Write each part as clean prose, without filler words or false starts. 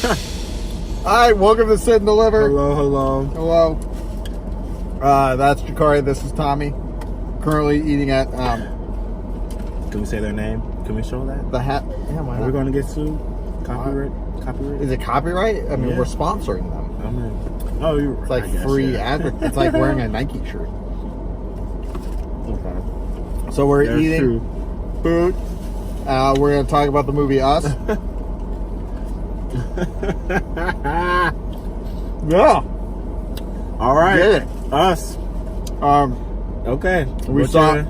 Alright, welcome to Sit and Deliver. Hello. That's Jeqhari, this is Tommy. Currently eating at Can we say their name? Can we show that? the hat. Yeah, why Are not? we going to get sued? Copyright? Is it copyright? I mean, Yeah. we're sponsoring them. I mean, oh, you're right. It's like I guess, free yeah. It's like wearing a Nike shirt. Okay. So we're That's eating true. food. We're going to talk about the movie Us. Yeah. All right. Get it. Us. Okay. We What's saw. your-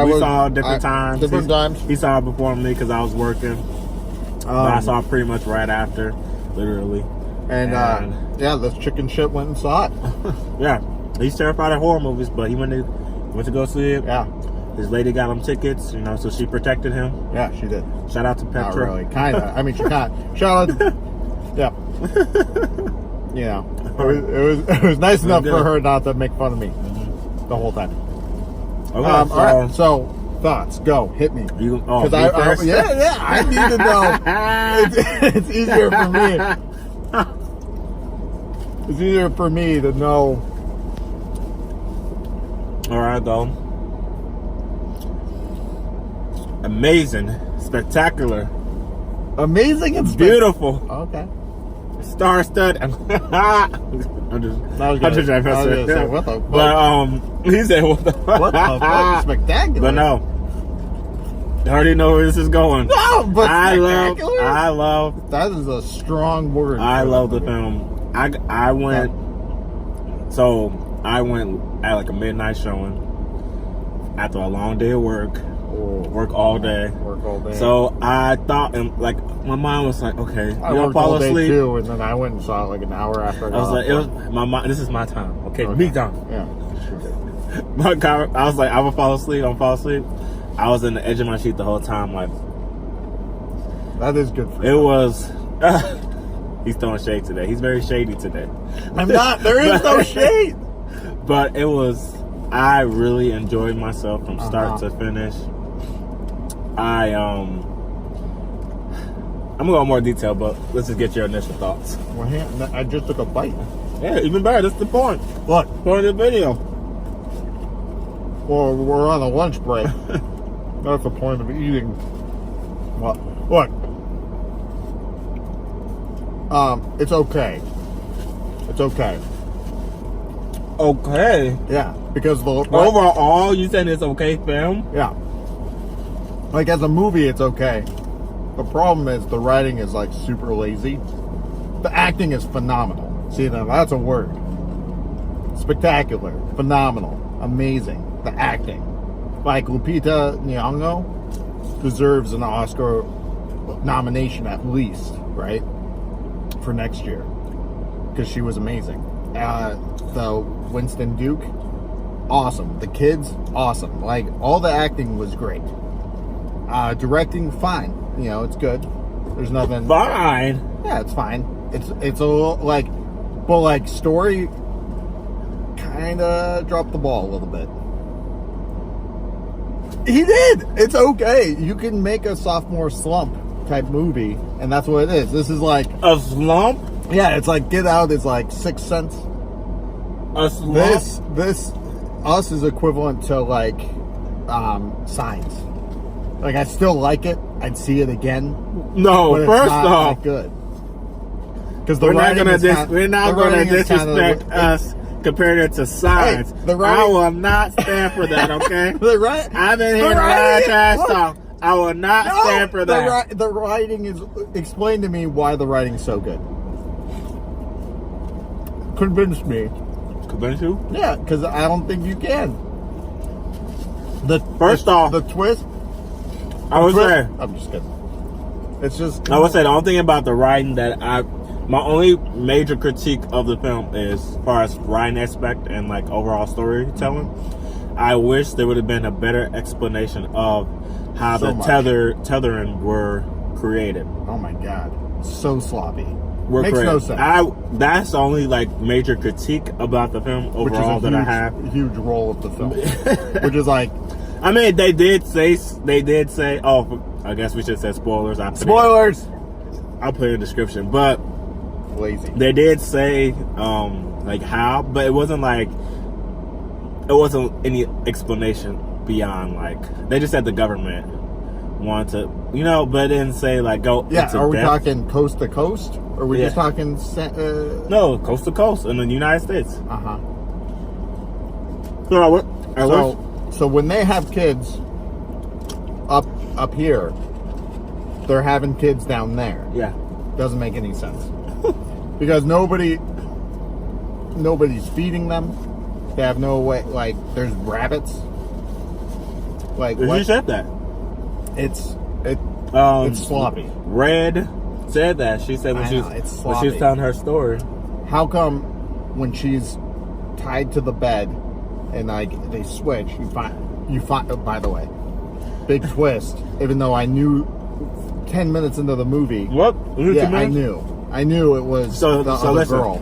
We saw different times. Different times. He saw it before me because I was working. But I saw it pretty much right after, literally. And yeah, this chicken shit went and saw it. Yeah, he's terrified of horror movies, but he went to go see it. Yeah. His lady got him tickets, so she protected him. Yeah, she did. Shout out to Petra. Not really. Kinda. I mean, she kind of. Shout out. Yeah. You know, it was nice enough for her not to make fun of me the whole time. Okay, All right. So thoughts, go hit me. You, Because I need to know. It's easier for me. It's easier for me to know. All right, though. Amazing, spectacular, Amazing and beautiful, Okay. star-studded. I'm just trying to say, what the fuck? But he said, "What the fuck?" What the fuck? Spectacular. But no, I already know where this is going. No, but I spectacular? love. That is a strong word. I for love the movie. film. I went. So I went at like a midnight showing after a long day of work. Work all day. Work all day. So I thought, and like my mind was like, okay, I you don't worked fall all day asleep. too, and then I went and saw it like an hour after. I was like, it was my mind. This is my time. Okay, me time. Yeah. My God, I was like, I'm gonna fall asleep. I was in the edge of my seat the whole time. Like That is good for it you. was. He's throwing shade today. He's very shady today. I'm not. There is no shade. But it was. I really enjoyed myself from start to finish. I'm gonna go in more detail, but let's just get your initial thoughts. Well, I just took a bite. Yeah, even better. That's the point. Look, Point of the video. well, we're on a lunch break. That's the point of eating. What? Look. It's okay. It's okay. Okay. Yeah, because the Overall, you saying it's okay, fam? Yeah. Like as a movie, it's okay. The problem is the writing is like super lazy. The acting is phenomenal. See, now that's a word. Spectacular, phenomenal, amazing. The acting, like Lupita Nyong'o, deserves an Oscar nomination at least, right, for next year, because she was amazing. The Winston Duke, awesome. The kids, awesome. Like all the acting was great. Directing, fine. It's good. There's nothing. Fine. Yeah, it's fine. It's a little but like story, kind of dropped the ball a little bit. He did. It's okay. You can make a sophomore slump type movie, and that's what it is. This is like A slump. yeah, it's like Get Out is like Sixth Sense. A slump. This Us is equivalent to like Signs. Like I still like it. I'd see it again. No, But it's first not off, that good. Because the we're not writing gonna is kind- we're not the gonna writing is disrespect kinda- us compared it to Signs. the writing- I will not stand for that. Okay. The right. I've been the hearing a lot of writing- trash look, talk. I will not stand for that. The writing is. Explain to me why the writing's so good. Convince me. Convince you? Yeah, because I don't think you can. First off, the twist. I would say. I'm just kidding. It's just. I would say the only thing about the writing that my only major critique of the film is as far as writing aspect and like overall storytelling. I wish there would have been a better explanation of how So the much. tethering were created. Oh my god, so sloppy. Were Makes no created. sense. That's the only like major critique about the film overall that I have. Huge role of the film, which is like. I mean, they did say. Oh, I guess we should say spoilers. Spoilers. I'll put it in the description, but lazy. They did say like how, but it wasn't any explanation beyond like they just said the government wanted to, but it didn't say like go. Yeah, are we talking coast to coast? Or are we just talking? No, coast to coast in the United States. So when they have kids up here, they're having kids down there. Yeah, doesn't make any sense because nobody's feeding them. They have no way. Like there's rabbits. Like you said that. It's sloppy. Red said that. She said when she was telling her story. How come when she's tied to the bed and like they switch, you find? Oh, by the way, big twist. Even though I knew 10 minutes into the movie. What? Yeah, I knew it was the other girl.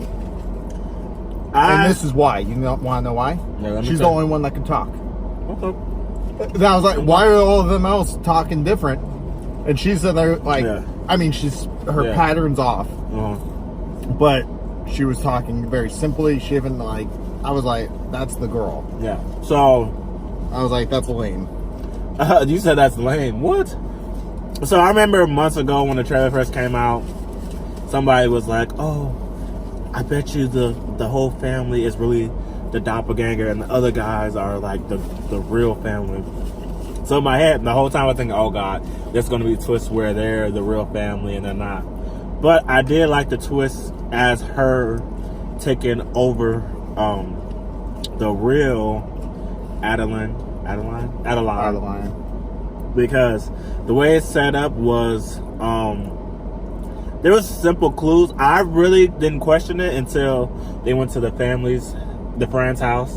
And this is why. You want to know why? Yeah, she's the only one that can talk. Okay. And I was like, why are all of them else talking different? And she's in there like, I mean, her pattern's off, but she was talking very simply. She even like, I was like, that's the girl. Yeah. So I was like, that's lame. You said that's lame. What? So I remember months ago when the trailer first came out, somebody was like, "Oh, I bet you the whole family is really the doppelganger, and the other guys are like the real family." So in my head, the whole time I was thinking, "Oh God, there's going to be a twist where they're the real family and they're not." But I did like the twist as her taking over the real Adeline, because the way it's set up was there was simple clues. I really didn't question it until they went to the friend's house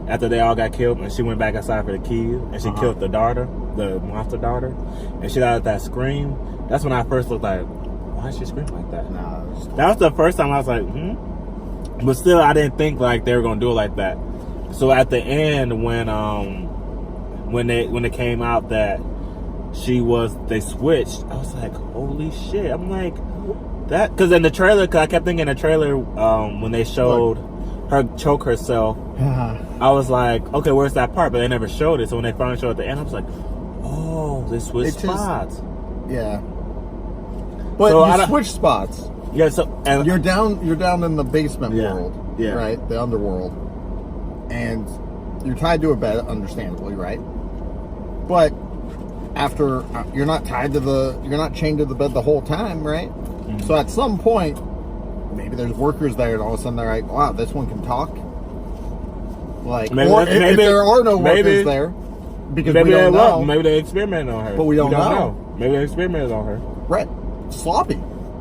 after they all got killed, and she went back outside for the keys, and she killed the monster daughter, and she got that scream. That's when I first looked like, why did she scream like that? That was the first time I was like, but still I didn't think like they were gonna do it like that. So at the end when it came out that they switched, I was like, holy shit. I'm like, that, because in the trailer, I kept thinking in the trailer when they showed her choke herself, I was like, okay, where's that part? But they never showed it. So when they finally showed it at the end, I was like, oh, they switched spots. Yeah. But so you switch spots. Yeah, so and you're down in the basement world, yeah, right? The underworld. And you're tied to a bed, understandably, right? But after you're not chained to the bed the whole time, right? Mm-hmm. So at some point, maybe there's workers there, and all of a sudden they're like, "Wow, this one can talk." Like, maybe if there are no workers there, because we don't know. Maybe they experimented on her, but we don't know. Maybe they experimented on her. Right? Sloppy.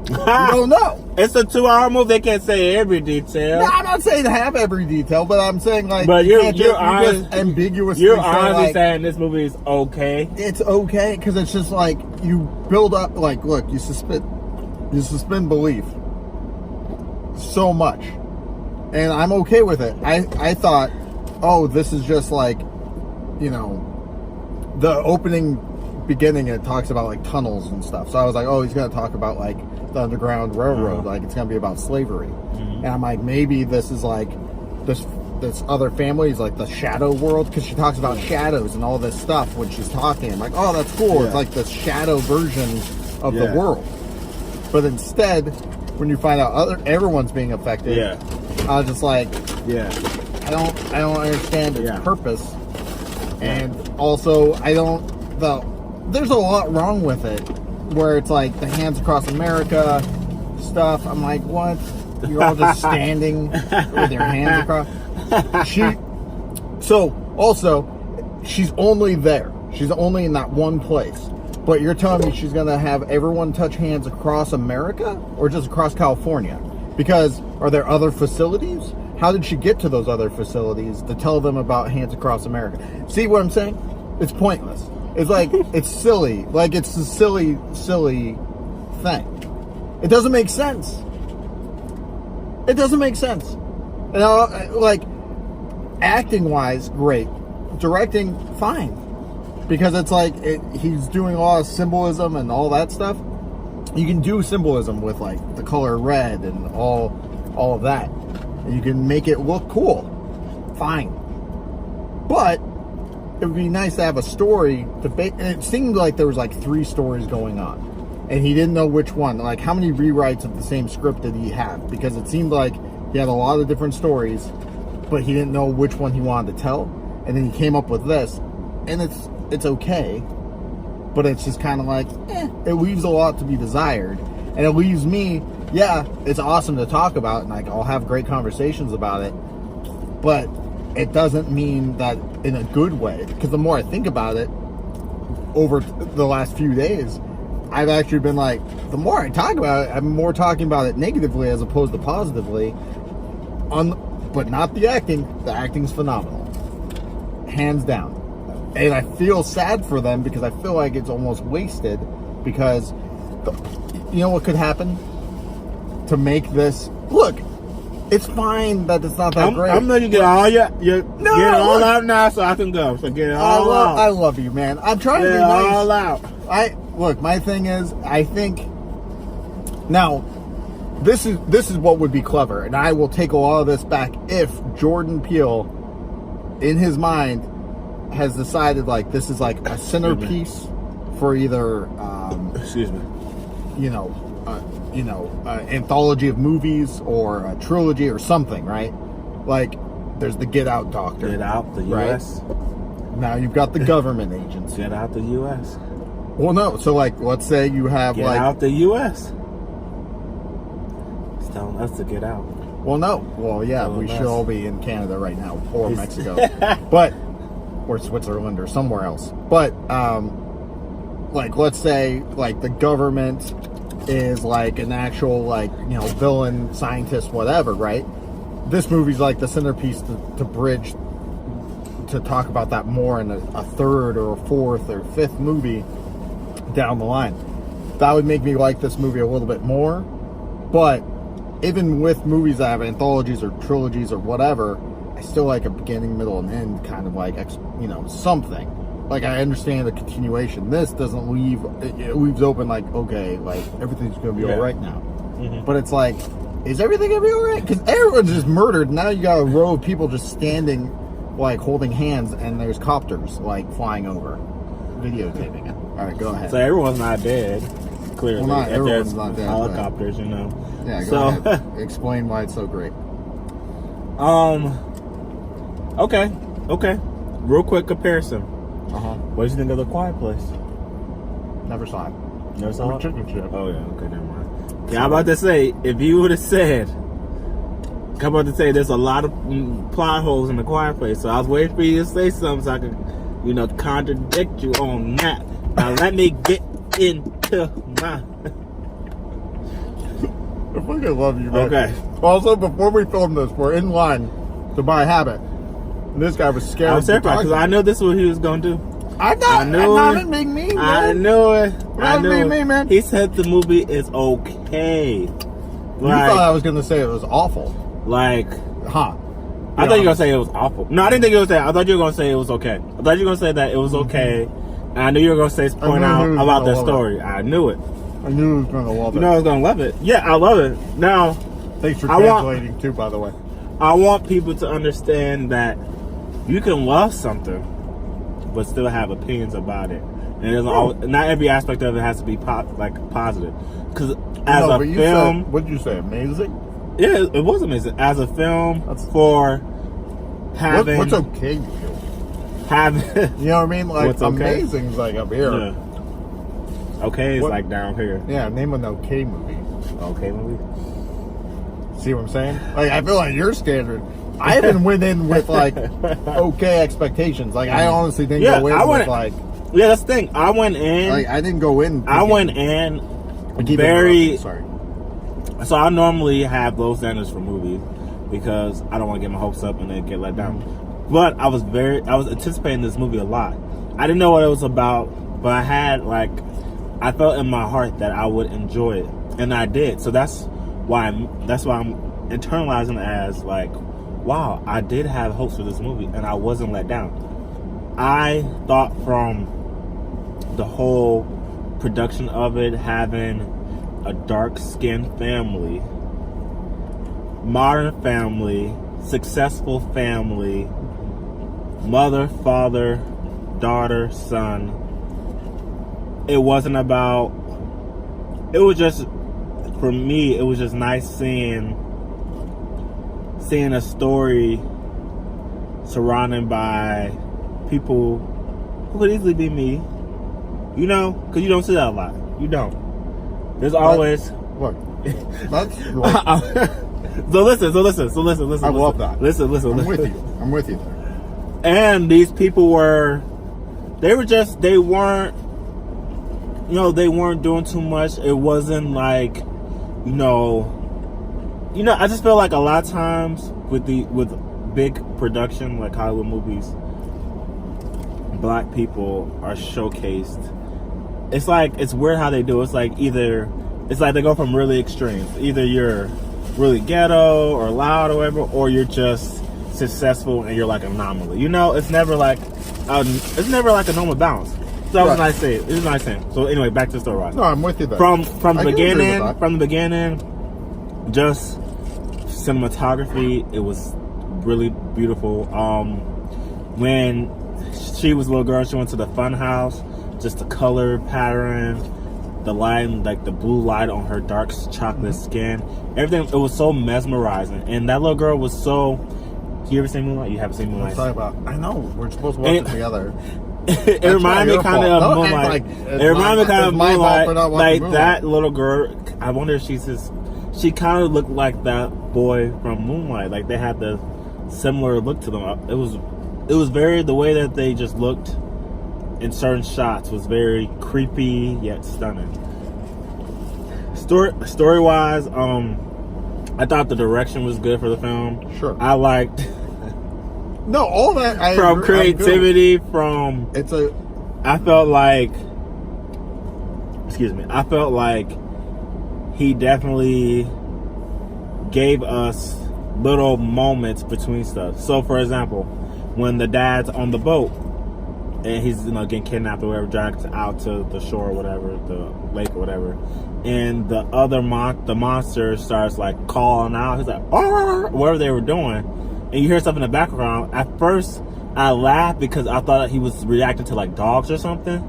We don't know. It's a 2-hour movie. They can't say every detail. No, I'm not saying have every detail, but I'm saying like. But you're just ambiguously. You're honestly saying this movie is okay. It's okay because it's just like you build up. Like, look, you suspend belief so much, and I'm okay with it. I thought, oh, this is just like, the opening. Beginning, it talks about like tunnels and stuff, so I was like, oh, he's gonna talk about like the Underground Railroad, like it's gonna be about slavery. And I'm like, maybe this is like this other family is like the shadow world, because she talks about shadows and all this stuff when she's talking. I'm like, oh, that's cool. It's like the shadow version of the world. But instead, when you find out everyone's being affected, I was just like, I don't understand its purpose. And also there's a lot wrong with it, where it's like the Hands Across America stuff. I'm like, what? You're all just standing with your hands across. She's only there. She's only in that one place. But you're telling me she's going to have everyone touch hands across America, or just across California? Because are there other facilities? How did she get to those other facilities to tell them about Hands Across America? See what I'm saying? It's pointless. It's like, it's silly. Like, it's a silly thing. It doesn't make sense. It doesn't make sense. And like, acting-wise, great. Directing, fine. Because it's like, he's doing a lot of symbolism and all that stuff. you can do symbolism with like the color red and all of that. You can make it look cool. Fine. But it would be nice to have a story to and it seemed like there was like 3 stories going on. And he didn't know which one. Like, how many rewrites of the same script did he have? Because it seemed like he had a lot of different stories, but he didn't know which one he wanted to tell. And then he came up with this. And it's okay. But it's just kind of like, it leaves a lot to be desired. And it leaves me, yeah, it's awesome to talk about, and like I'll have great conversations about it. But it doesn't mean that in a good way. Because the more I think about it, over the last few days, I've actually been like, the more I talk about it, I'm more talking about it negatively as opposed to positively. But not the acting. The acting's phenomenal. Hands down. And I feel sad for them because I feel like it's almost wasted. Because, you know what could happen? To make this... Look, it's fine that it's not that great. I'm letting you get all get it all out now so I can go. So get it all out. I love you, man. I'm trying to be nice. Get it all out. Look, my thing is, I think... Now, this is what would be clever. And I will take a lot of this back if Jordan Peele, in his mind, has decided, like, this is like a centerpiece for either... Excuse me. Anthology of movies or a trilogy or something, right? Like, there's the Get Out Doctor. Get Out, the U.S. Right? Now you've got the government agency. Get Out, the U.S. Well, no. So, like, let's say you have, Get Out, the U.S. It's telling us to get out. Well, no. Well, yeah, we should all be in Canada right now, or Mexico. Or Switzerland or somewhere else. But, like, let's say, like, the government is like an actual, like, villain, scientist, whatever, right? This movie's like the centerpiece to bridge, to talk about that more in a third or a fourth or fifth movie down the line. That would make me like this movie a little bit more. But even with movies that have anthologies or trilogies or whatever, I still like a beginning, middle, and end kind of like, something. Like, I understand the continuation. This doesn't leave... It leaves open, like, okay, like, everything's going to be all right now. Mm-hmm. But it's like, is everything going to be all right? Because everyone's just murdered. Now you got a row of people just standing, like, holding hands, and there's copters, like, flying over, videotaping it. All right, go ahead. So everyone's not dead, clearly. Well, not everyone's not dead. Helicopters, Yeah, go ahead. Explain why it's so great. Okay. Real quick comparison. What did you think of The Quiet Place? Never saw it. Never saw it? Chicken shit. Oh, yeah. Okay, never mind. Yeah, I'm about to say, if you would have said, there's a lot of plot holes in The Quiet Place. So I was waiting for you to say something so I could, contradict you on that. Now let me get into my... I fucking love you, man. Okay. Also, before we film this, we're in line to buy a habit. And this guy was scared. I was terrified because I knew this is what he was going to do. I'm not being mean, man. I knew it. I'm not being mean, man. He said the movie is okay. You thought I was going to say it was awful. Like, huh. I thought you were going to say it was awful. No, I didn't think you were going to say. I thought you were going to say it was okay. I thought you were going to say that it was okay. And I knew you were going to point out about the story. I knew it. I knew he was going to love it. You know I was going to love it. Yeah, I love it. Now, thanks for translating too, by the way. I want people to understand that you can love something, but still have opinions about it. And it doesn't always, not every aspect of it has to be positive. Because as a film, what did you say? Amazing? Yeah, it was amazing. As a film, for having what's okay with you? Having, you know what I mean? Like, what's okay? Amazing's like up here. Yeah. Okay, it's like down here. Yeah, name an okay movie. Okay movie. See what I'm saying? Like, I feel like your standard. I even went in with like okay expectations. Like, I honestly didn't go in with like. Yeah, that's the thing. I went in. Like, I didn't go in. I went in very. Sorry. So I normally have low standards for movies because I don't want to get my hopes up and then get let down. But I was anticipating this movie a lot. I didn't know what it was about, but I felt in my heart that I would enjoy it, and I did. So that's why I'm internalizing it as like, wow, I did have hopes for this movie, and I wasn't let down. I thought from the whole production of it, having a dark-skinned family, modern family, successful family, mother, father, daughter, son. It wasn't about, it was just, for me, it was just nice seeing a story surrounded by people who could easily be me, you know, because you don't see that a lot. You don't. There's always. Look, that's. So listen. I love that. Listen. I'm with you. I'm with you there. And these people they weren't doing too much. It wasn't like, I just feel like a lot of times with big production like Hollywood movies, black people are showcased. It's like, it's weird how they do it. It's like they go from really extremes. Either you're really ghetto or loud or whatever, or you're just successful and you're like an anomaly. It's never like a normal balance. So that was nice saying. It was nice saying. So anyway, back to the story. No, I'm with you there. From the beginning, just cinematography. It was really beautiful. When she was a little girl, she went to the fun house. Just the color pattern, the light, like the blue light on her dark chocolate skin, everything. It was so mesmerizing, and that little girl was so. You ever seen Moonlight? You haven't seen Moonlight? I know we're supposed to watch it together. It reminded me kind of Moonlight. It reminded me kind of Moonlight. Like that little girl. I wonder if she kind of looked like that boy from Moonlight. Like they had the similar look to them. It was very, the way that they just looked in certain shots was very creepy yet stunning. Story wise, I thought the direction was good for the film. Sure. I liked all that from creativity, from I felt like he definitely gave us little moments between stuff. So for example, when the dad's on the boat and he's getting kidnapped or whatever, dragged out to the shore or whatever, the lake or whatever, and the other the monster starts like calling out. He's like, "Arr!" Whatever they were doing, and you hear stuff in the background. At first, I laughed because I thought he was reacting to like dogs or something.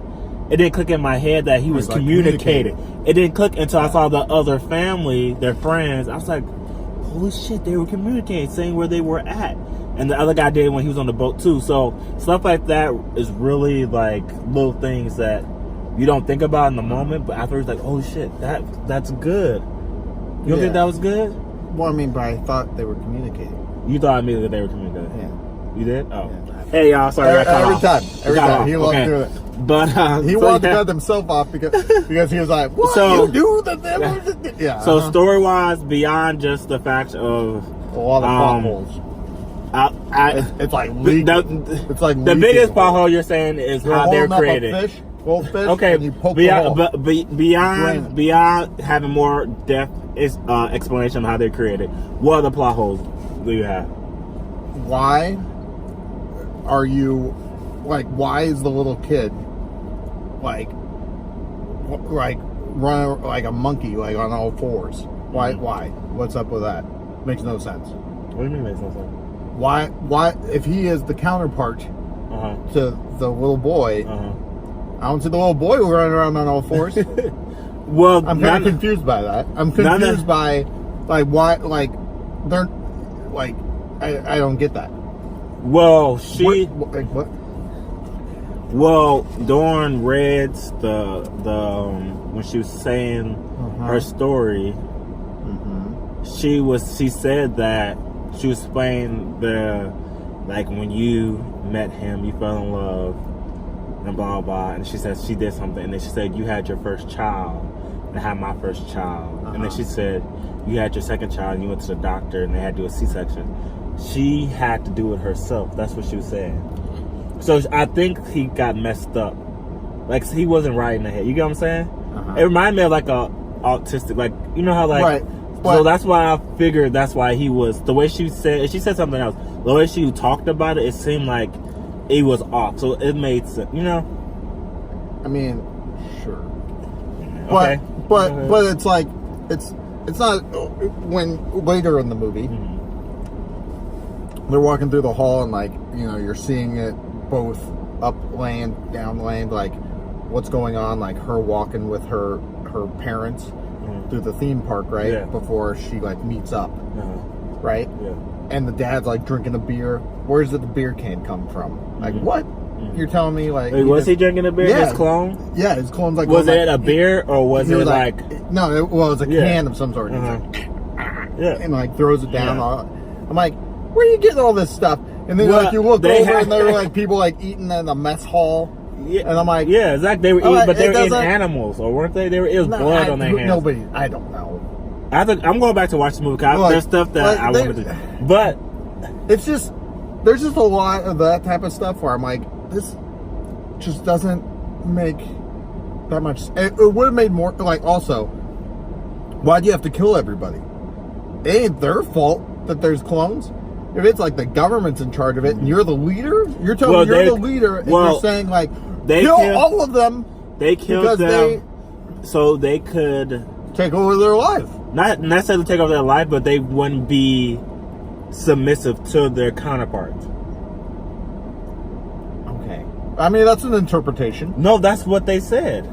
It didn't click in my head that he was communicating. It didn't click until I saw the other family, their friends. I was like, "Holy shit!" They were communicating, saying where they were at. And the other guy did when he was on the boat too. So stuff like that is really like little things that you don't think about in the moment, but afterwards, like, oh shit, that's good. You don't think that was good? Well, I mean, but I thought they were communicating. You thought immediately that they were communicating? Yeah. You did? Oh. Yeah. Hey y'all, sorry. Every time he loved doing it. But he wanted to cut himself off because he was like, "What you do that?" Yeah. So story wise, beyond just the fact of a lot of plot holes. It's like the biggest plot hole you're saying is how they're created. Fish, okay, and you poke beyond having more depth explanation of how they're created, what other plot holes do you have? Why is the little kid like running like a monkey, like on all fours? Why? What's up with that? Makes no sense. What do you mean makes no sense? Why if he is the counterpart to the little boy, I don't see the little boy running around on all fours. Well, I'm kind of confused by that. I'm confused by why they're I don't get that. Well, what? Well, during Red's when she was saying her story, she said that she was explaining when you met him, you fell in love, and blah blah. And she said she did something, and then she said you had your first child, and I had my first child, and then she said you had your second child, and you went to the doctor, and they had to do a C-section. She had to do it herself. That's what she was saying. So I think he got messed up. Like he wasn't right in the head. You get what I'm saying? It reminded me of like a autistic, like you know how like. Right. So that's why I figured that's why he was, the way she said something else, the way she talked about it, it seemed like it was off. So it made sense, I mean, sure. Okay. but it's like it's not when later in the movie they're walking through the hall and like you're seeing it both up land, down land, like what's going on, like her walking with her parents through the theme park, right? Yeah. Before she like meets up, right? Yeah. And the dad's like drinking a beer. Where's the beer can come from? Like what? You're telling me like was he drinking a beer? His clone? Yeah, his clone's like was it a beer or was it like no? It was a can of some sort. Yeah, and like throws it down. I'm like, where are you getting all this stuff? And then like you look over and there were like people like eating in the mess hall. Yeah, and I'm like, yeah, exactly. They were eating, but they were eating animals, or weren't they? It was blood on their hands. Nobody, I don't know. I'm going back to watch the movie because there's stuff that I wanted to. But it's just there's just a lot of that type of stuff where I'm like, this just doesn't make that much. It would have made more. Like also, why do you have to kill everybody? It ain't their fault that there's clones. If it's like the government's in charge of it and you're the leader, you're telling me you're the leader and you're saying like kill all of them. They killed them so they could take over their life. Not necessarily take over their life, but they wouldn't be submissive to their counterparts. Okay. I mean, that's an interpretation. No, that's what they said.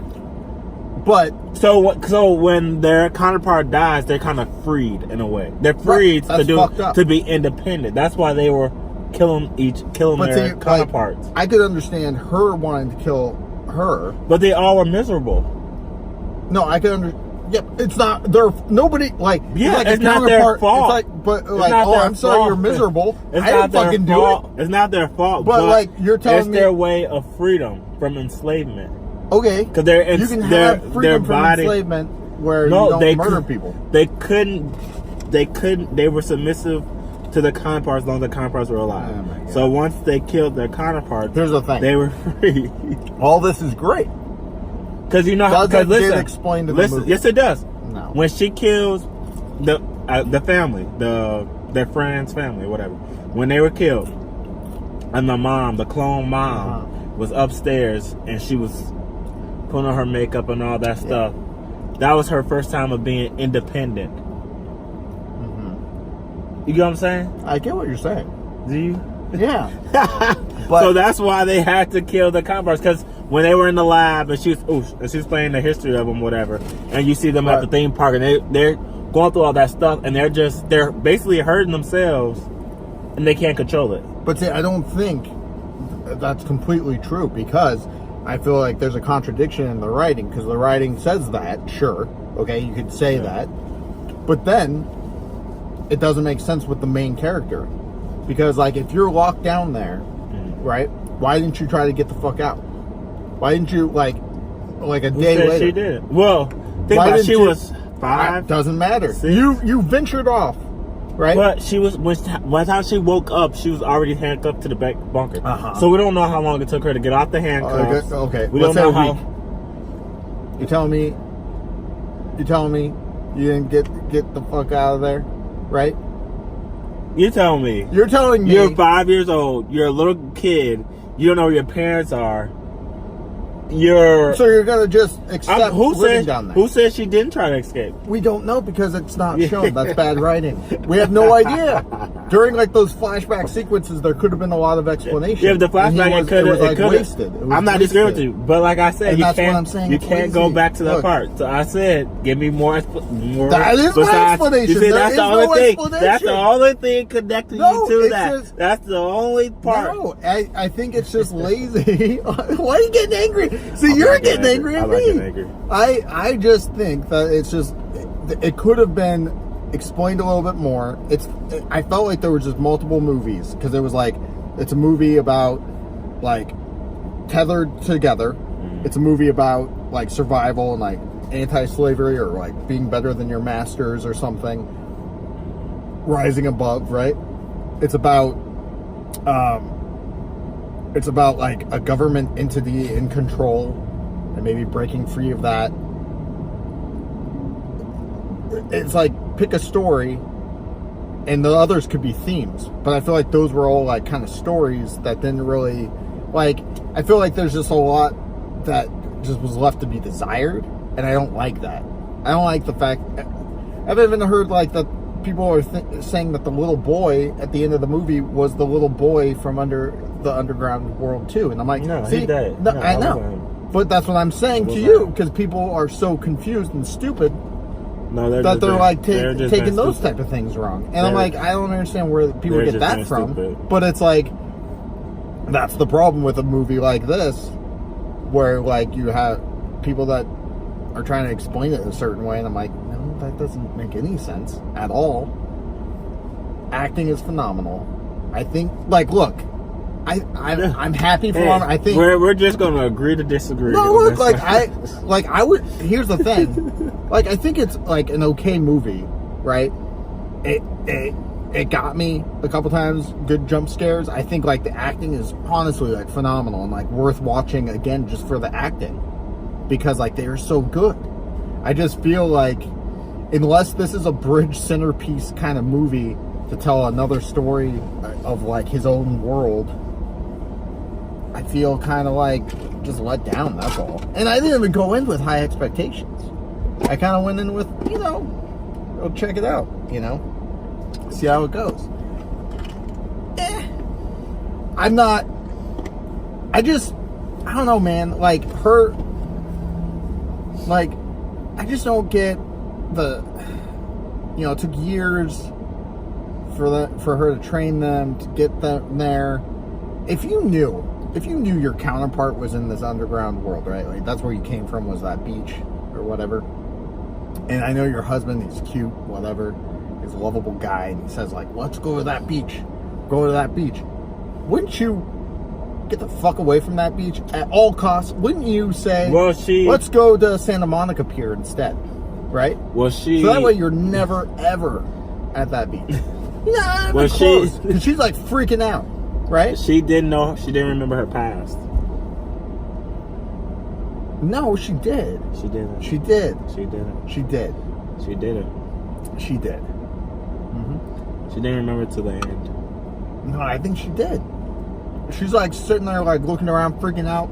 But so when their counterpart dies, they're kind of freed in a way. They're freed to be independent. That's why they were killing their counterparts. Like, I could understand her wanting to kill her, but they all were miserable. No, I could understand. Yep, it's not nobody like. Yeah, like it's not their fault. It's like, but like, oh, I'm sorry, you're miserable. I didn't fucking do it. It's not their fault. But like, you're telling me it's their way of freedom from enslavement. Okay, because you can have freedom from enslavement where you don't murder people. They couldn't. They were submissive to the counterparts as long as the counterparts were alive. Oh, so once they killed their counterparts, here's the thing: they were free. All this is great because because listen, explain to the movie. Yes, it does. No, when she kills the family, their friend's family, whatever, when they were killed, and the clone mom, was upstairs and she was putting on her makeup and all that stuff. That was her first time of being independent. You get what I'm saying? I get what you're saying. Do you? Yeah. So that's why they had to kill the counterparts, because when they were in the lab and she was playing the history of them, whatever, and you see them at the theme park and they're going through all that stuff and they're basically hurting themselves and they can't control it. But see, I don't think that's completely true, because I feel like there's a contradiction in the writing, because the writing says that, sure, okay, you could say that, but then it doesn't make sense with the main character, because like if you're locked down there, right? Why didn't you try to get the fuck out? Why didn't you like a day later? She did. Well, think about it, she was 5. Doesn't matter. 6. You ventured off. Right? But she was by the time she woke up, she was already handcuffed to the back bunker. So we don't know how long it took her to get off the handcuffs. Okay. We don't know how. You telling me you didn't get the fuck out of there, right? You're telling me you're 5 years old. You're a little kid. You don't know where your parents are. So you're gonna just accept living down there? Who said she didn't try to escape? We don't know, because it's not shown. That's bad writing. We have no idea. During like those flashback sequences, there could have been a lot of explanation. Yeah, the flashback it could have wasted. I'm not disagreeing with you, but like I said, you can't go back to that part. So I said, give me more. That is my explanation. That's the only thing. That's the only thing connecting you to that. That's the only part. No, I think it's just lazy. Why are you getting angry? See, you're getting angry at me. I just think that it's just, it could have been explained a little bit more. I felt like there was just multiple movies, because it was like, it's a movie about like tethered together. It's a movie about like survival and like anti-slavery, or like being better than your masters or something. Rising above, right? It's about like a government entity in control and maybe breaking free of that. It's like, pick a story, and the others could be themes. But I feel like those were all like kind of stories that didn't really, like, I feel like there's just a lot that just was left to be desired, and I don't like that. I don't like the fact. I've even heard like that people are saying that the little boy at the end of the movie was the little boy from under the underground world too, and I'm like, No, see, he died. no, No, I that know, wasn't him. but that's what I'm saying to wasn't you him. because people are so confused and stupid No, that they're like they're just taking being those stupid. type of things wrong, and I'm They're- like, I don't understand where people they're get just that being from. stupid. But it's like that's the problem with a movie like this, where like you have people that are trying to explain it a certain way, and I'm like, no, that doesn't make any sense at all. Acting is phenomenal. I think, like, look, I'm happy for him. I think we're just gonna agree to disagree. no, look, like I would. Here's the thing, like I think it's like an okay movie, right? It got me a couple times. Good jump scares. I think like the acting is honestly like phenomenal and like worth watching again just for the acting because like they are so good. I just feel like unless this is a bridge centerpiece kind of movie to tell another story of like his own world, I feel kind of like just let down, that's all. And I didn't even go in with high expectations. I kind of went in with, go check it out, see how it goes. I'm not, I don't know, man, like her, like, I just don't get the, it took years for her to train them, to get them there. If you knew your counterpart was in this underground world, right? Like that's where you came from, was that beach or whatever. And I know your husband, he's cute, whatever. He's a lovable guy, and he says like, let's go to that beach. Go to that beach. Wouldn't you get the fuck away from that beach at all costs? Wouldn't you say, let's go to Santa Monica Pier instead, right? So that way you're never, ever at that beach. Yeah, she's like freaking out, right? She didn't remember her past. No, she did. She didn't. She did. She didn't. She did. She didn't. She did. She didn't remember to the end. No, I think she did. She's like sitting there, like looking around, freaking out.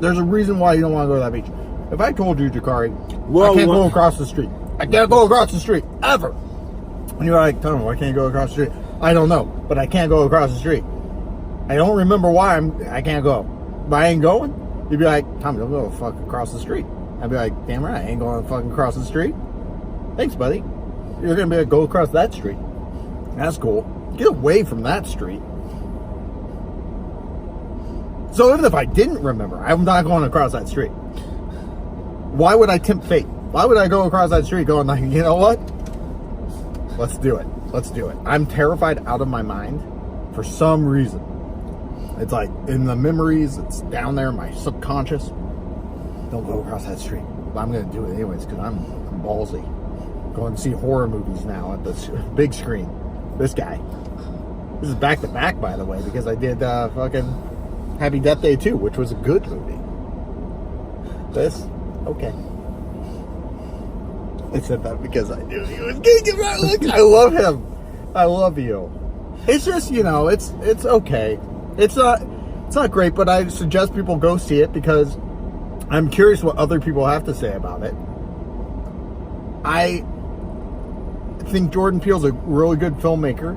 There's a reason why you don't want to go to that beach. If I told you, Jeqhari, I can't go across the street. I can't go across the street ever. And you're like, Tommy, why can't you go across the street? I don't know, but I can't go across the street. I don't remember why I can't go. But I ain't going. You'd be like, Tommy, don't go fuck across the street. I'd be like, damn right, I ain't going fucking across the street. Thanks, buddy. You're gonna be like, go across that street. That's cool. Get away from that street. So even if I didn't remember, I'm not going across that street. Why would I tempt fate? Why would I go across that street going like, you know what? Let's do it. Let's do it. I'm terrified out of my mind for some reason. It's like in the memories, it's down there in my subconscious. Don't go across that street. But I'm going to do it anyways because I'm ballsy. Going to see horror movies now at the big screen. This guy. This is back to back, by the way, because I did fucking Happy Death Day 2, which was a good movie. This, okay. I said that because I knew he was gonna give that look. I love him. I love you. It's just, it's okay. It's not great, but I suggest people go see it because I'm curious what other people have to say about it. I think Jordan Peele's a really good filmmaker.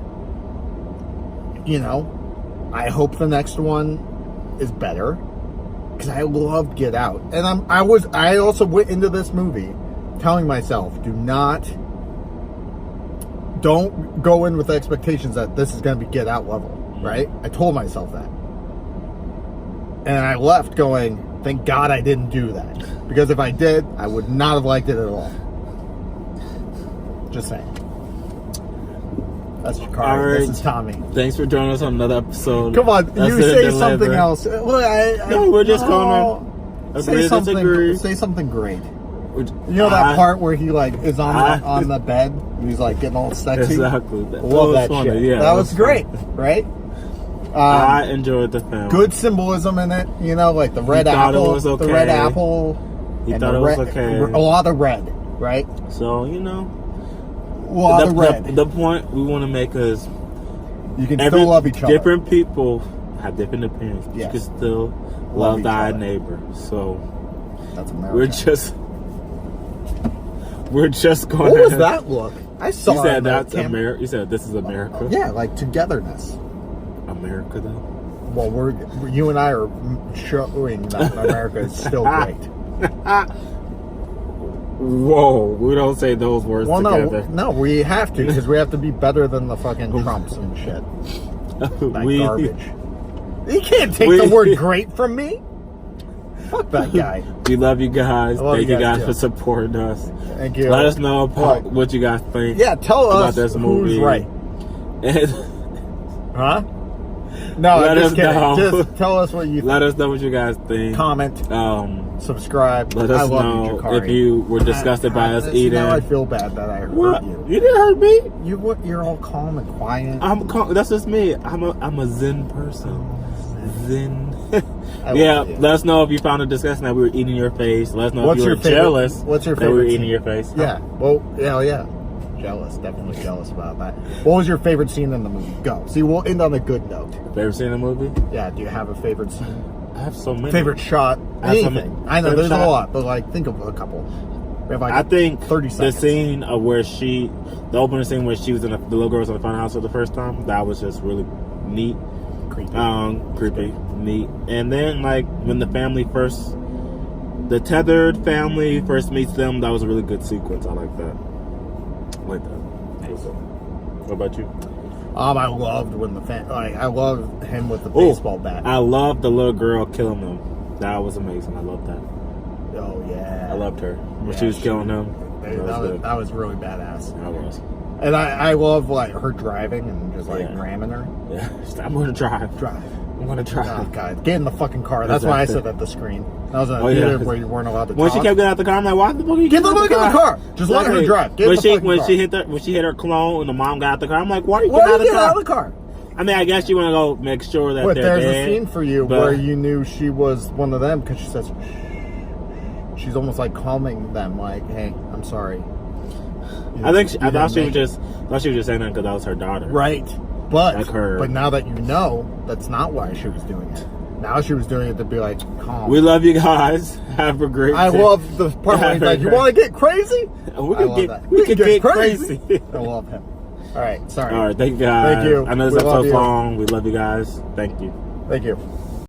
I hope the next one is better because I loved Get Out, and I also went into this movie telling myself, don't go in with expectations that this is going to be Get Out level, right? I told myself that. And I left going, thank God I didn't do that. Because if I did, I would not have liked it at all. Just saying. That's Jeqhari. Right. This is Tommy. Thanks for joining us on another episode. Come on, you say something else. Look, we're just going to say something great. That part where he like is on the bed and he's like getting all sexy? Exactly. Love that funny. shit. Yeah, that was great, right? I enjoyed the film. Good symbolism in it, like the red apple. It was okay. The red apple. He thought it was okay. A lot of red, right? So, a lot of red. The point we want to make is you can still love each other. Different people have different opinions. Yes. You can still love thy neighbor. So that's America. we're just We're just going. What was that look? I saw. You said it that's America. You said this is America. Yeah, like togetherness. America, though. Well, you and I are showing that America is still great. Whoa, we don't say those words together. No, we have to because we have to be better than the fucking Trumps and shit. That garbage. You can't take the word "great" from me. Fuck that guy. We love you guys. Thank you guys too. for supporting us. Thank you. Let us know what you guys think. Yeah, tell about us this movie. who's right. Huh? No, Let I'm us just kidding. know. Just tell us what you think. Let us know what you guys think. Comment. Subscribe. Let us I love know you, Jeqhari. if you were disgusted by us eating. Now I feel bad that I hurt What? you. You didn't hurt me. You're all calm and quiet. That's just me. I'm a Zen person. Zen. Yeah. Let us know if you found it disgusting that we were eating your face. Let us know if you were favorite, jealous. What's your that favorite we were eating scene? your face. Yeah. Well, yeah. Jealous. Definitely jealous about that. What was your favorite scene in the movie? Go. See, we'll end on a good note. Favorite scene in the movie? Yeah. Do you have a favorite scene? I have so many. Favorite shot? Anything. I know there's a lot, but like think of a couple. We have like I think 30 seconds. the scene of the opening scene where she was the little girl was in the front house for the first time. That was just really neat. Creepy, neat. And then like when the tethered family first meets them, that was a really good sequence. I like that. What about you? I loved when I loved him with the baseball bat. I loved the little girl killing them. That was amazing. I loved that. Oh yeah. I loved her when she was killing them. That was really badass. That was. And I love like her driving and just like ramming her. Yeah. I'm gonna drive. I'm gonna drive. Oh god, get in the fucking car. That's why I said at the screen. That was a theater where you weren't allowed to when talk. she kept getting out the car, I'm like, why the fuck are you get the fuck in the car? Just let her drive. Get in the fucking car. When she hit her clone and the mom got out the car, I'm like, why are you getting getting out of the car? I mean, I guess you want to go make sure that they're there's dead, a scene for you where you knew she was one of them because she says she's almost like calming them, like, "Hey, I'm sorry." I thought she was just saying that because that was her daughter, right? But like but now that you know, that's not why she was doing it. Now she was doing it to be like calm. We love you guys. Have a great day. I love the part where he's like, "You want to get crazy?" We can get crazy. I love him. All right, sorry. All right, thank you guys. Thank you. I know this episode's long. We love you guys. Thank you. Thank you.